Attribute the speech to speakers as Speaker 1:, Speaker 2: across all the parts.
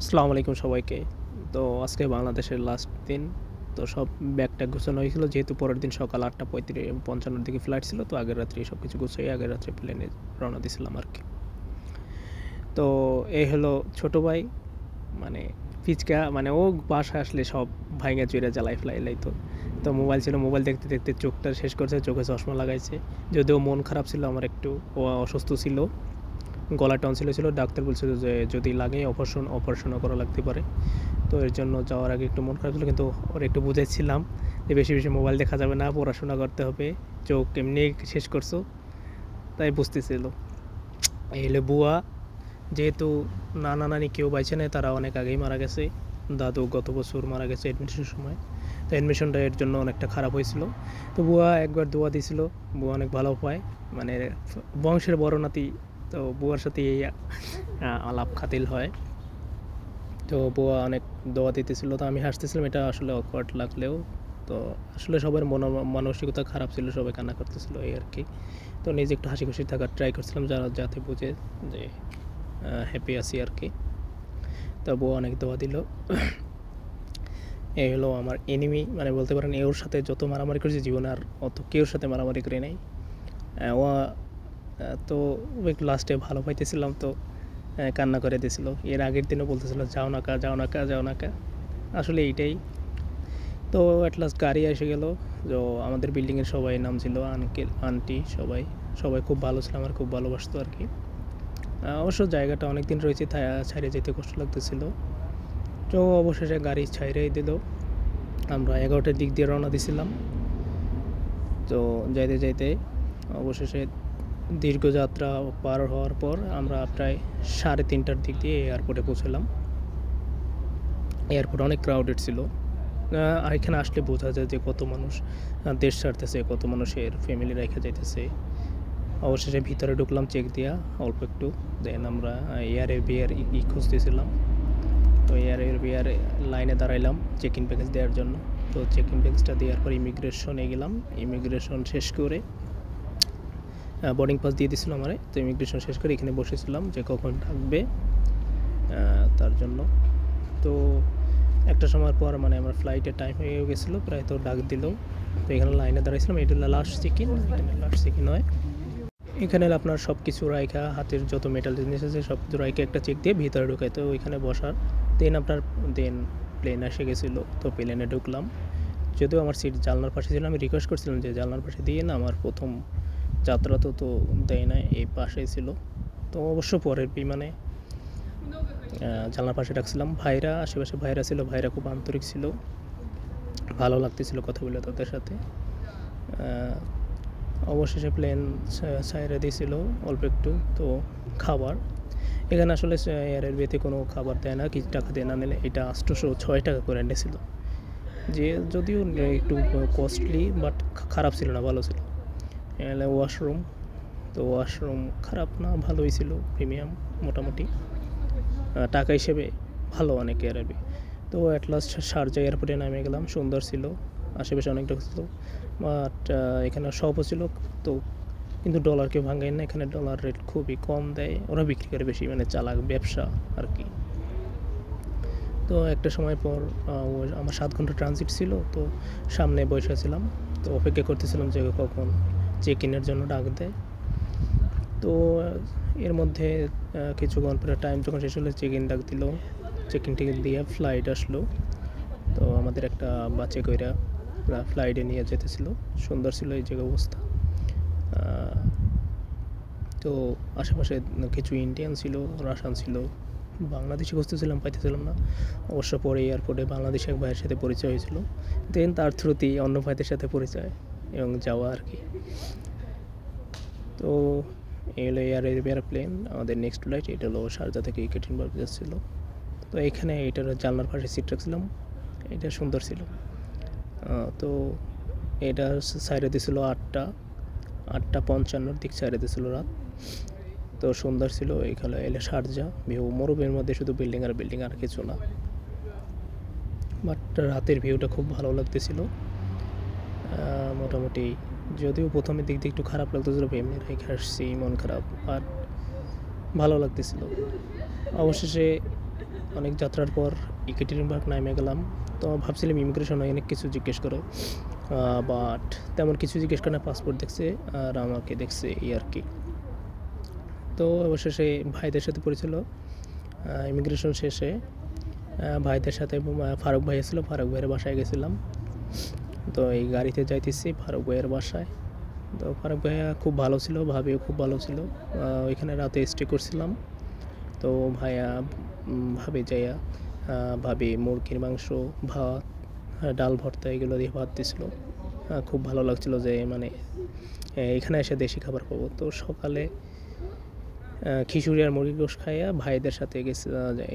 Speaker 1: আসসালামু আলাইকুম সবাইকে। তো আজকে বাংলাদেশের লাস্ট দিন। তো সব ব্যাগ-ট্যাগ গুছানো হয়েছিল, যেহেতু পরের দিন সকাল 8:55 এর দিকে ফ্লাইট ছিল। তো আগের রাত্রেই সব কিছু গুছিয়ে আগের রাত্রে প্লেনে রওনা দিছিলাম আরকি। তো এই হলো ছোট ভাই, মানে পিচকা, মানে ও বাসায় আসলে সব ভাইঙা চইরা জ্বালায় ফালাইতো। তো মোবাইল ছিল, মোবাইল দেখতে দেখতে চোখটা শেষ করছে, চোখে চশমা লাগাইছে। যদিও মন খারাপ ছিল আমার একটু, ও অসুস্থ ছিল, গলায় টনসিল ছিল। ডাক্তার বলছিল যে যদি লাগে অপারেশনও করা লাগতে পারে। তো এর জন্য যাওয়ার আগে একটু মন খারাপ ছিল, কিন্তু ওর একটু বুঝাইছিলাম যে বেশি বেশি মোবাইল দেখা যাবে না, পড়াশোনা করতে হবে, চোখ এমনি শেষ করছো। তাই বুঝতেছিল। এই হলো বুয়া। যেহেতু নানা নানি কেউ বাইছে নেই, তারা অনেক আগেই মারা গেছে। দাদু গত বছর মারা গেছে অ্যাডমিশনের সময়। তো অ্যাডমিশনটা এর জন্য অনেকটা খারাপ হয়েছিল। তো বুয়া একবার দোয়া দিয়েছিল, বুয়া অনেক ভালো পায়, মানে বংশের বড় নাতি। তো বুয়ার সাথে এই আলাপ খাতিল হয়। তো বুয়া অনেক দোয়া দিতেছিল, তো আমি হাসতেছিলাম, এটা আসলে অকওয়ার্ড লাগলেও। তো আসলে সবার মানসিকতা খারাপ ছিল, সবাই কান্না করতেছিল এই আর কি। তো নিজে একটু হাসি খুশি থাকার ট্রাই করছিলাম, যাতে বুঝে যে হ্যাপি আছি আর কি। তো বুয়া অনেক দোয়া দিল। এই হলো আমার এনিমি, মানে বলতে পারেন ওর সাথে যত মারামারি করেছি জীবনে আর অত কেউর সাথে মারামারি করি নাই। ও তো একটু লাস্টে ভালো পাইতেছিলাম, তো কান্না করে দিয়েছিল। এর আগের দিনও বলতেছিল যাও না কা, যাও না কা, যাও না কা। আসলে এইটাই। তো অ্যাট লাস্ট গাড়ি এসে গেল। তো আমাদের বিল্ডিংয়ের সবাই নামছিল, আঙ্কেল আন্টি সবাই, সবাই খুব ভালো ছিল, আমার খুব ভালোবাসতো আর কি। অবশ্য জায়গাটা অনেক দিন রয়েছে, তাই ছাইড়ে যেতে কষ্ট লাগতেছিল। তো অবশেষে গাড়ি ছাইড়েই দিল। আমরা 11টার দিক দিয়ে রওনা দিছিলাম। তো যাইতে যাইতে অবশেষে দীর্ঘ যাত্রা পার হওয়ার পর আমরা প্রায় 3:30টার দিক দিয়ে এয়ারপোর্টে পৌঁছলাম। এয়ারপোর্ট অনেক ক্রাউডেড ছিল। আর এখানে আসলে বোঝা যায় যে কত মানুষ দেশ ছাড়তেছে, কত মানুষের ফ্যামিলি রেখে যাইতেছে। অবশেষে ভিতরে ঢুকলাম চেক দিয়া অল্প একটু। দেন আমরা এয়ার এরবিআর খুঁজতেছিলাম। তো এয়ার এরবিআর লাইনে দাঁড়াইলাম চেক ইন প্যাকেজ দেওয়ার জন্য। তো চেক ইন প্যাকেজটা দেওয়ার পর ইমিগ্রেশনে গেলাম। ইমিগ্রেশন শেষ করে বোর্ডিং পাস দিয়ে দিয়েছিল আমারে। তো ইমিগ্রেশন শেষ করে এখানে বসেছিলাম যে কখন ডাকবে তার জন্য। তো একটা সময় পর মানে আমার ফ্লাইটের টাইম হয়ে গেছিলো প্রায়, তো ডাক দিল। তো এখানে লাইনে দাঁড়াইছিলাম, এটা লাস্ট চেক ইন, এখানে লাস্ট চেক ইন হয়। এখানে আপনার সব কিছু রাইখা, হাতের যত মেটাল জিনিস আছে সব কিছু রাইখা একটা চেক দিয়ে ভিতরে ঢুকায়। তো ওইখানে বসার দেন প্লেন এসে গেছিলো। তো প্লেনে ঢুকলাম। যদিও আমার সিট জানলার পাশে ছিল, আমি রিকোয়েস্ট করছিলাম যে জানলার পাশে দিয়ে না, আমার প্রথম যাত্রা তো দেয় না, এই পাশেই ছিল। তো অবশ্য পরের বিমানে জানলার পাশে রাখছিলাম। ভাইরা আশেপাশে ভাইরা ছিল, ভাইরা খুব আন্তরিক ছিল, ভালো লাগতেছিল কথা বলে তাদের সাথে। অবশেষে প্লেন ছাইড়া দিয়েছিল অল্প একটু। তো খাবার এখানে আসলে এয়ারের বিয়েতে কোনো খাবার দেয় না, কিছু টাকা দিয়ে না নিলে। এটা 806 টাকা করে এনেছিল, যে যদিও একটু কস্টলি, বাট খারাপ ছিল না, ভালো ছিল। ওয়াশরুম, তো ওয়াশরুম খারাপ না, ভালোই ছিল, প্রিমিয়াম মোটামুটি, টাকা হিসেবে ভালো অনেক এয়ারবি। তো অ্যাট লাস্ট শারজা এয়ারপোর্টে নামে গেলাম, সুন্দর ছিল, আশেপাশে অনেক লোক ছিল। বাট এখানে শপও ছিল, তো কিন্তু ডলারকে ভাঙায় না, এখানে ডলার রেট খুবই কম দেয়, ওরা বিক্রি করে বেশি, মানে চালাক ব্যবসা আর কি। তো একটা সময় পর আমার 7 ঘন্টা ট্রানজিট ছিল, তো সামনে বসেছিলাম, তো অপেক্ষা করতেছিলাম যে কখন চেক ইনের জন্য ডাক দেয়। তো এর মধ্যে কিছুক্ষণ পরে টাইম যখন শেষ হলো, চেক ইন ডাক দিল, চেক ইন টিকিট দিয়ে ফ্লাইট আসলো। তো আমাদের একটা বাচ্চা কইরা ফ্লাইটে নিয়ে যেতেছিল, সুন্দর ছিল এই জায়গার অবস্থা। তো আশেপাশে কিছু ইন্ডিয়ান ছিল, রাশিয়ান ছিল, বাংলাদেশি খুঁজতেছিলাম, পাইতেছিলাম না। অবশ্য পরে এয়ারপোর্টে বাংলাদেশি এক ভাইয়ের সাথে পরিচয় হয়েছিল, দেন তার থ্রুতেই অন্য ভাইদের সাথে পরিচয় এবং যাওয়া আর কি। তো এই হলো এয়ার এরবিআর প্লেন, আমাদের নেক্সট ফ্লাইট এটা হলো শারজা থেকে ইকেটিনবার্গ যাচ্ছিলো। তো এখানে এটার জানলার পাশে সিট রাখছিলাম, এটা সুন্দর ছিল। তো এটা সাইডে দিয়েছিল 8:55 দিক সাইডে দিয়েছিল রাত। তো সুন্দর ছিল। এখানে এলে শারজা ভিউ, মরুভূমির মধ্যে শুধু বিল্ডিং আর বিল্ডিং, আর কিছু না, বাট রাতের ভিউটা খুব ভালো লাগতেছিল মোটামুটি। যদিও প্রথমের দিক দিয়ে একটু খারাপ লাগতেছিল, এমনি রেখে আসছি, মন খারাপ, বাট ভালো লাগতেছিল। অবশেষে অনেক যাত্রার পর ইকেটেরিনবার্গ নামে গেলাম। তো ভাবছিলাম ইমিগ্রেশন অনেক কিছু জিজ্ঞেস করে, বাট তেমন কিছু জিজ্ঞেস করে না, পাসপোর্ট দেখছে আর আমাকে দেখছে এই আর কি। তো অবশেষে ভাইদের সাথে পড়েছিল ইমিগ্রেশন শেষে। ভাইদের সাথে ফারুক ভাই ছিল, ফারুক ভাইয়ের বাসায় গেছিলাম। তো এই গাড়িতে যাইতেছি ফারুক ভাইয়ের বাসায়। তো ফারুক ভাইয়া খুব ভালো ছিল, ভাবিও খুব ভালো ছিল। ওইখানে রাতে স্টে করছিলাম। তো ভাইয়া ভাবি যাইয়া ভাবি মুরগির মাংস, ভাত, ডাল ভর্তা এগুলো দিয়ে ভাত দিছিল। খুব ভালো লাগছিল যে মানে এখানে এসে দেশি খাবার পাবো। তো সকালে খিচুড়ি আর মুরগির গোশ খাইয়া ভাইদের সাথে গেছি,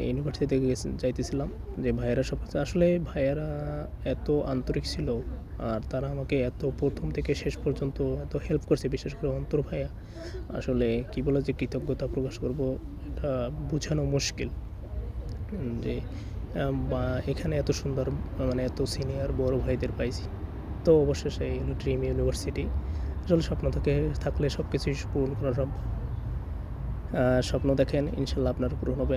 Speaker 1: ইউনিভার্সিটি থেকে যাইতেছিলাম। যে ভাইয়েরা সব আসলে ভাইয়েরা এত আন্তরিক ছিল, আর তারা আমাকে এত প্রথম থেকে শেষ পর্যন্ত এত হেল্প করছে, বিশেষ করে অন্তর ভাইয়া। আসলে কী বলে যে কৃতজ্ঞতা প্রকাশ করব এটা বোঝানো মুশকিল। যে বা এখানে এত সুন্দর মানে এত সিনিয়র বড় ভাইদের পাইছি। তো অবশেষে এই হলো ড্রিম ইউনিভার্সিটি। আসলে স্বপ্ন থাকলে সব কিছুই পূরণ করা সম্ভব। স্বপ্ন দেখেন, ইনশাল্লাহ আপনার পূরণ হবে।